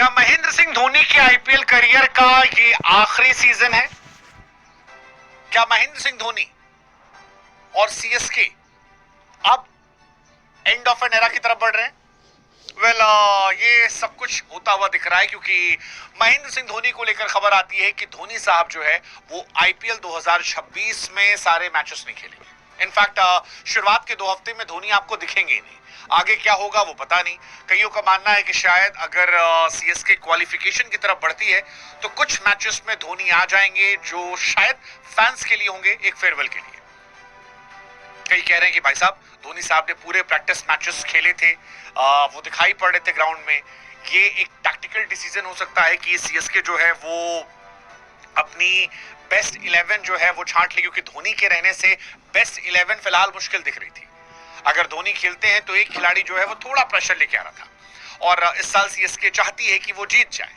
क्या महेंद्र सिंह धोनी के IPL career का ये आखिरी सीजन है? क्या महेंद्र सिंह धोनी और सीएसके अब एंड ऑफ एन एरा की तरफ बढ़ रहे हैं? ये सब कुछ होता हुआ दिख रहा है क्योंकि महेंद्र सिंह धोनी को लेकर खबर आती है कि धोनी साहब जो है वो आईपीएल 2026 में सारे मैचेस नहीं खेलेंगे। इनफैक्ट शुरुआत के 2 हफ्ते में धोनी आपको दिखेंगे ही नहीं। आगे क्या होगा वो पता नहीं। कईयों का मानना है कि शायद अगर सीएसके क्वालिफिकेशन की तरफ बढ़ती है तो कुछ मैचेस में धोनी आ जाएंगे जो शायद फैंस के लिए होंगे एक फेयरवेल के लिए। कई कह रहे हैं कि भाई साहब धोनी साहब ने पूरे प्रैक्टिस मैचेस खेले थे, वो दिखाई पड़ रहे थे ग्राउंड में। ये एक टैक्टिकल डिसीजन हो सकता है कि सीएसके जो है वो अपनी बेस्ट 11 जो है वो छांट ले, क्योंकि धोनी के रहने से बेस्ट 11 फिलहाल मुश्किल दिख रही थी। अगर धोनी खेलते हैं तो एक खिलाड़ी जो है वो थोड़ा प्रेशर लेके आ रहा था और इस साल सीएसके चाहती है कि वो जीत जाए।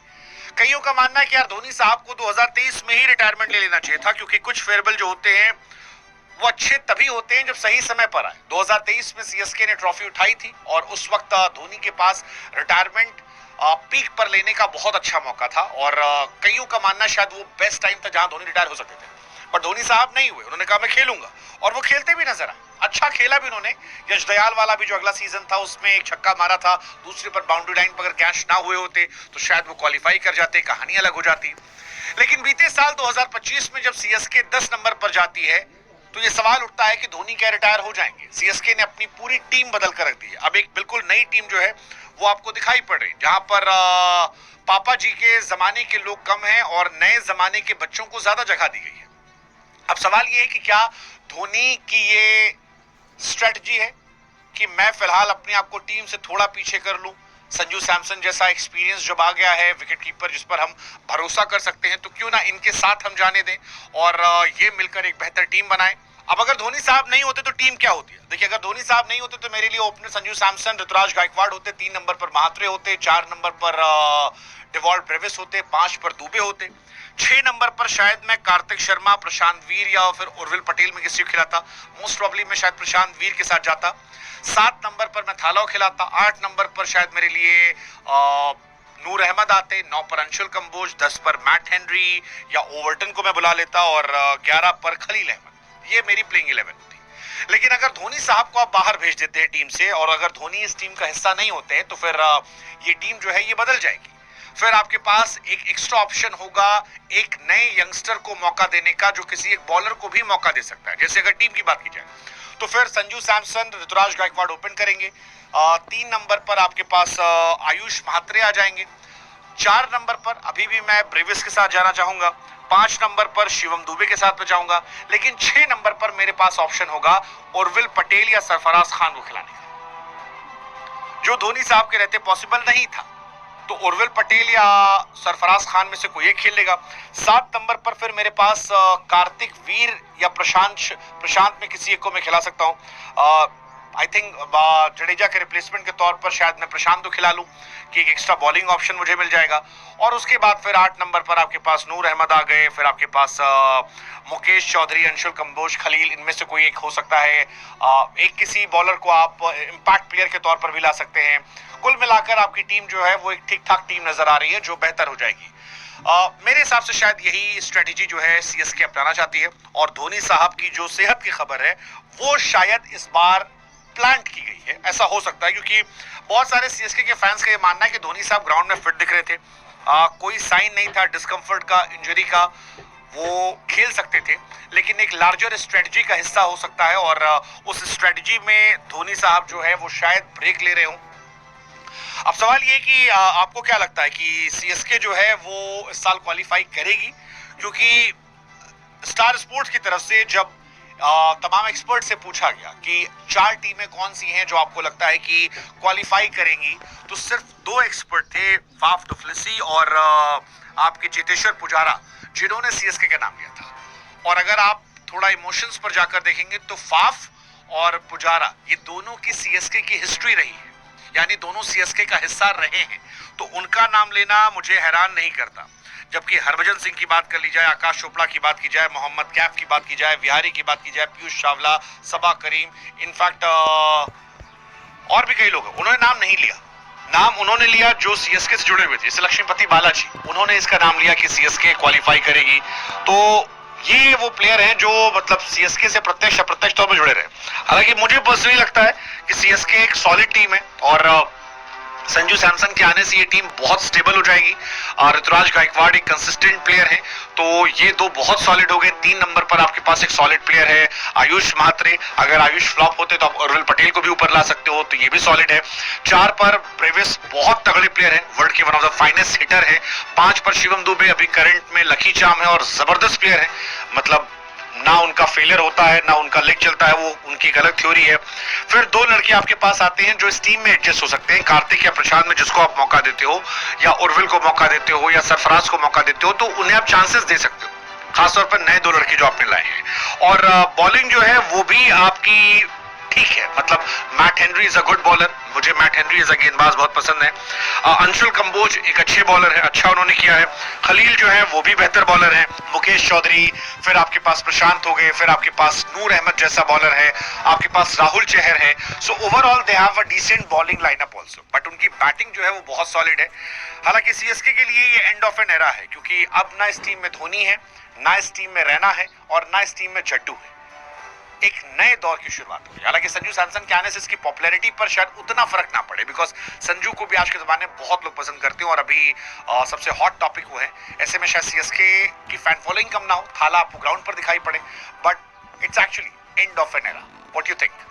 कईयों का मानना है कि यार धोनी साहब को 2023 में ही रिटायरमेंट ले लेना चाहिए था, क्योंकि कुछ फेयरवेल जो होते हैं वो अच्छे तभी होते हैं जब सही समय पर आए। 2023 में सीएसके ने ट्रॉफी उठाई थी और उस वक्त धोनी के पास रिटायरमेंट पीक पर लेने का बहुत अच्छा मौका था और कईयों का मानना शायद वो बेस्ट टाइम था जहां धोनी रिटायर हो सकते थे। पर धोनी साहब नहीं हुए, उन्होंने कहा मैं खेलूंगा और वो खेलते भी नजर आए। अच्छा खेला भी उन्होंने। यश दयाल वाला भी जो अगला सीजन था उसमें एक छक्का मारा था, दूसरे पर बाउंड्री लाइन पर अगर कैच ना हुए होते तो शायद वो क्वालिफाई कर जाते, कहानी अलग हो जाती। लेकिन बीते साल 2025 में जब सीएसके 10 नंबर पर जाती है तो ये सवाल उठता है कि धोनी क्या रिटायर हो जाएंगे? सीएसके ने अपनी पूरी टीम बदल कर रख दी है। अब एक बिल्कुल नई टीम जो है वो आपको दिखाई पड़ रही, जहां पर पापा जी के जमाने के लोग कम हैं और नए जमाने के बच्चों को ज्यादा जगह दी गई है। अब सवाल ये है कि क्या धोनी की ये स्ट्रेटजी है कि मैं फिलहाल अपने आप को टीम से थोड़ा पीछे कर लूं? संजू सैमसन जैसा एक्सपीरियंस जब आ गया है, विकेट कीपर जिस पर हम भरोसा कर सकते हैं, तो क्यों ना इनके साथ हम जाने दें और ये मिलकर एक बेहतर टीम बनाएं। अब अगर धोनी साहब नहीं होते तो टीम क्या होती है? देखिए, अगर धोनी साहब नहीं होते तो मेरे लिए ओपनर संजू सैमसन, ऋतुराज गायकवाड़ होते, 3 नंबर पर महात्रे होते, 4 नंबर पर डेवॉल्ट ब्रेविस होते, 5 पर दुबे होते, 6 नंबर पर शायद मैं कार्तिक शर्मा, प्रशांत वीर या फिर उर्विल पटेल में किसी को खिलाता। मोस्ट प्रॉब्ली मैं शायद प्रशांत वीर के साथ जाता। 7 नंबर पर मैं थालाव खिलाता। 8 नंबर पर शायद मेरे लिए नूर अहमद आते, 9 पर अंशुल कंबोज, 10 पर मैट हेनरी या ओवर्टन को मैं बुला लेता और 11 पर खलील अहमद। ये मेरी प्लेइंग 11 थी। लेकिन अगर धोनी साहब को आप बाहर भेज देते हैं टीम से और अगर धोनी इस टीम का हिस्सा नहीं होते हैं तो फिर ये टीम जो है ये बदल जाएगी। फिर आपके पास एक एक्स्ट्रा ऑप्शन होगा एक नए यंगस्टर को मौका देने का, जो किसी एक बॉलर को भी मौका दे सकता है। जैसे अगर टीम की बात की जाए तो फिर संजू सैमसन, ऋतुराज गायकवाड़ ओपन करेंगे। 3 नंबर पर आपके पास आयुष महात्रे आ जाएंगे। 4 नंबर पर अभी भी मैं ब्रेविस के साथ जाना चाहूंगा। 5 नंबर पर शिवम दुबे के साथ में जाऊंगा। लेकिन 6 नंबर पर मेरे पास ऑप्शन होगा उर्विल पटेल या सरफराज खान को खिलाने का, जो धोनी साहब के रहते पॉसिबल नहीं था। तो उर्विल पटेल या सरफराज खान में से कोई एक खेल लेगा। 7 नंबर पर फिर मेरे पास कार्तिक वीर या प्रशांत में किसी एक को मैं खिला सकता हूँ। आई थिंक जडेजा के रिप्लेसमेंट के तौर पर शायद मैं प्रशांत को खिला लूं कि एक एक्स्ट्रा बॉलिंग ऑप्शन मुझे मिल जाएगा। और उसके बाद फिर 8 नंबर पर आपके पास नूर अहमद आ गए। फिर आपके पास मुकेश चौधरी, अंशुल कंबोज, खलील, इनमें से कोई एक हो सकता है। एक किसी बॉलर को आप इम्पैक्ट प्लेयर के तौर पर भी ला सकते हैं। कुल मिलाकर आपकी टीम जो है वो एक ठीक ठाक टीम नजर आ रही है जो बेहतर हो जाएगी। मेरे हिसाब से शायद यही स्ट्रेटेजी जो है सीएसके अपनाना चाहती है और धोनी साहब की जो सेहत की खबर है वो शायद इस बार प्लांट की गई है। ऐसा हो सकता है क्योंकि बहुत सारे सीएसके के फैंस का ये मानना है कि धोनी साहब ग्राउंड में फिट दिख रहे थे। कोई साइन नहीं था डिस्कम्फर्ट का, इंजरी का, वो खेल सकते थे। लेकिन एक लार्जर स्ट्रेटजी का हिस्सा हो सकता है और उस स्ट्रेटजी में धोनी साहब जो है वो शायद ब्रेक ले रहे हों। अब सवाल ये कि आपको क्या लगता है कि सीएसके जो है वो इस साल क्वालिफाई करेगी? क्योंकि स्टार स्पोर्ट्स की तरफ से जब तमाम एक्सपर्ट से पूछा गया कि 4 टीमें कौन सी हैं जो आपको लगता है कि क्वालिफाई करेंगी, तो सिर्फ 2 एक्सपर्ट थे, फाफ डुप्लेसी और आपके चेतेश्वर पुजारा, जिन्होंने सीएसके का नाम लिया था। और अगर आप थोड़ा इमोशंस पर जाकर देखेंगे तो फाफ और पुजारा ये दोनों की सीएसके की हिस्ट्री रही है, यानी दोनों सीएसके का हिस्सा रहे हैं, तो उनका नाम लेना मुझे हैरान नहीं करता। जबकि हरभजन सिंह की बात कर ली जाए, आकाश चोपड़ा की बात की जाए, मोहम्मद कैफ की बात की जाए, विहारी की बात की जाए, पीयूष चावला, सबा करीम, इनफैक्ट और भी कई लोग हैं, उन्होंने नाम नहीं लिया। नाम उन्होंने लिया जो सीएसके से जुड़े हुए थे, जैसे लक्ष्मीपति बालाजी, उन्होंने इसका नाम लिया कि सीएसके क्वालिफाई करेगी। तो ये वो प्लेयर हैं जो मतलब सीएसके से प्रत्यक्ष अप्रत्यक्ष तौर पर जुड़े रहे। हालांकि मुझे पर्सनली लगता है कि सीएसके एक सॉलिड टीम है और संजू सैमसन के आने से ये टीम बहुत स्टेबल हो जाएगी। और ऋतुराज गायकवाड़ एक कंसिस्टेंट प्लेयर है, तो ये दो बहुत सॉलिड हो गए। 3 नंबर पर आपके पास एक सॉलिड प्लेयर है आयुष म्हात्रे, अगर आयुष फ्लॉप होते तो आप उर्विल पटेल को भी ऊपर ला सकते हो, तो ये भी सॉलिड है। 4 पर ब्रेविस बहुत तगड़े प्लेयर है, वर्ल्ड के one of the finest hitter है। 5 पर शिवम दुबे अभी करंट में लकी चार्म है और जबरदस्त प्लेयर है, मतलब ना उनका फेलियर होता है ना उनका लेग चलता है, वो उनकी एक अलग थ्योरी है। फिर 2 लड़के आपके पास आते हैं जो इस टीम में एडजस्ट हो सकते हैं, कार्तिक या प्रशांत में, जिसको आप मौका देते हो या उर्विल को मौका देते हो या सरफराज को मौका देते हो, तो उन्हें आप चांसेस दे सकते हो, खासतौर पर नए 2 लड़के जो आपने लाए हैं। और बॉलिंग जो है वो भी आपकी ठीक है, मतलब Matt Henry is a good bowler, मुझे मैट हेनरी एज अ गेंदबाज बहुत पसंद है। अंशुल कंबोज एक अच्छे बॉलर है, अच्छा उन्होंने किया है। खलील जो है वो भी बेहतर बॉलर है। मुकेश चौधरी, फिर आपके पास प्रशांत हो गए, फिर आपके पास नूर अहमद जैसा बॉलर है, आपके पास राहुल चहर है। So overall they have a decent bowling lineup also, but उनकी बैटिंग जो है वो बहुत सॉलिड है। हालांकि सीएसके के लिए ये एंड ऑफ एन एरा है, क्योंकि अब ना इस टीम में धोनी है, ना इस टीम में रैना है और ना इस टीम में जड्डू है। एक नए दौर की शुरुआत हुई। हालांकि संजू सैमसन के आने से इसकी पॉपुलैरिटी पर शायद उतना फर्क ना पड़े, बिकॉज संजू को भी आज के जमाने में बहुत लोग पसंद करते हैं और अभी सबसे हॉट टॉपिक वो है। ऐसे में शायद सीएसके की फैन फॉलोइंग कम ना हो, थाला आपको ग्राउंड पर दिखाई पड़े, but it's actually end of an era. What you think?